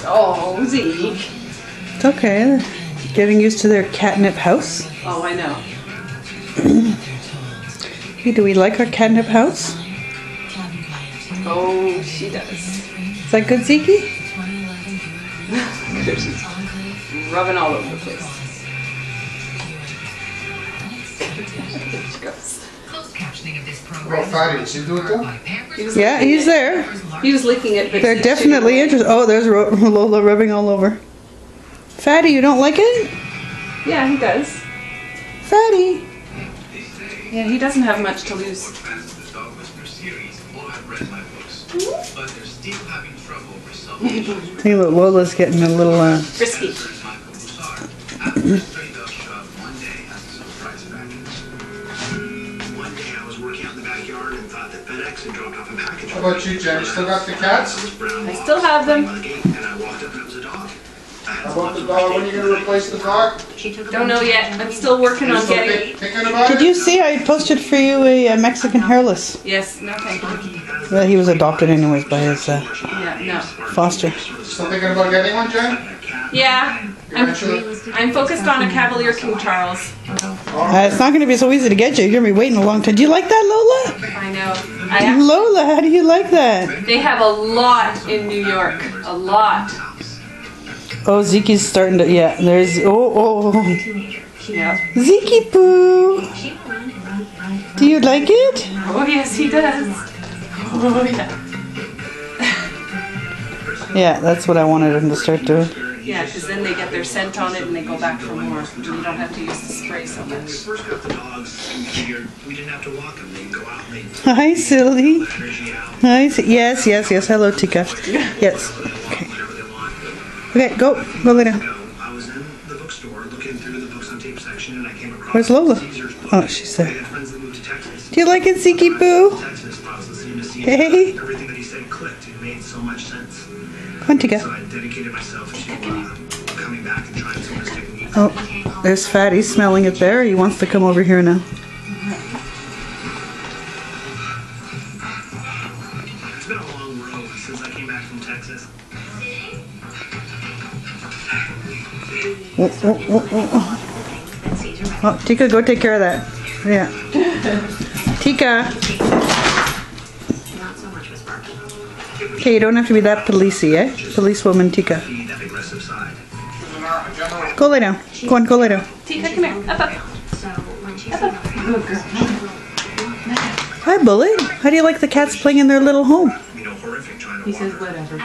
Oh, Zeke. It's okay. Getting used to their catnip house. Oh, I know. Hey, do we like our catnip house? Oh, she does. Is that good, Zeke? She's rubbing all over the place. There she goes. Well, Fatty, does he do it too? Yeah, he's there. He was licking it, but They're she- definitely interested. Oh, there's Lola rubbing all over. Fatty, you don't like it? Yeah, he does. Fatty. Yeah, he doesn't have much to lose. Hey, look, Lola's getting a little, Frisky. How about you, Jen? You still got the cats? I still have them. How about the dog? When are you going to replace the dog? Don't know yet. I'm still working You on still getting. thinking about Did it? you see I posted for you a Mexican hairless? Yes, no, thank you. Well, he was adopted anyways by his Yeah, no. foster. Still thinking about getting one, Jen? Yeah, I'm focused on a Cavalier King Charles. It's not going to be so easy to get you. You're going to be waiting a long time. Do you like that, Lola? I know. I actually, Lola, how do you like that? they have a lot in New York. A lot. Oh, Zeke's starting to, yeah, there's, oh. Yeah. Zeke Poo. Do you like it? Oh yes, he does. Oh yeah. Yeah, that's what I wanted him to start doing. Yeah, because then they get their scent on it and they go back for more. And you don't have to use the spray so much. First got the dogs, we figured we didn't have to walk them. They can go out and they Hi, Silly. let energy out, Hi, yes. Hello, Tika. Yes. Okay. whatever they want. Okay, go lay down. I was in the bookstore looking through the books on tape section and I came across Where's Lola? Caesar's book. Oh, she's I there. had friends that moved to Texas. Do you like it, Zeke Poo? Texas, and I was listening to Caesar. Hey. Everything that he said clicked. It made so much sense. Come on, Tika. So I dedicated myself to coming back and trying some of his techniques. Oh, there's Fatty smelling it there. He wants to come over here now. It's been a long road since I came back from Texas. Oh, Tika, go take care of that. Yeah. Tika. Okay, you don't have to be that policey, eh? Policewoman Tika. That aggressive side. Go lay down. Go on, go lay down. Tika, come here. Up, up. Hi, Bully. How do you like the cats playing in their little home? You know, horrific trying to He walk. says whatever.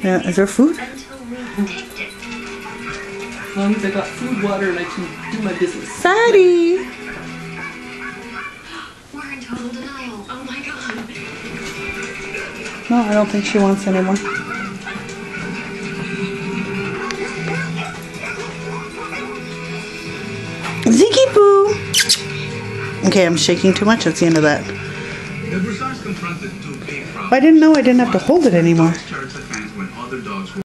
Yeah, is there food? As long as I got food, water, and I can do my business. Fatty. We're in total denial. Oh my god. No, I don't think she wants any more. Zeke Poo. Okay, I'm shaking too much. That's the end of that. The Broussards confronted two big problems. I didn't know I didn't have to hold it anymore. Charts at times when other dogs were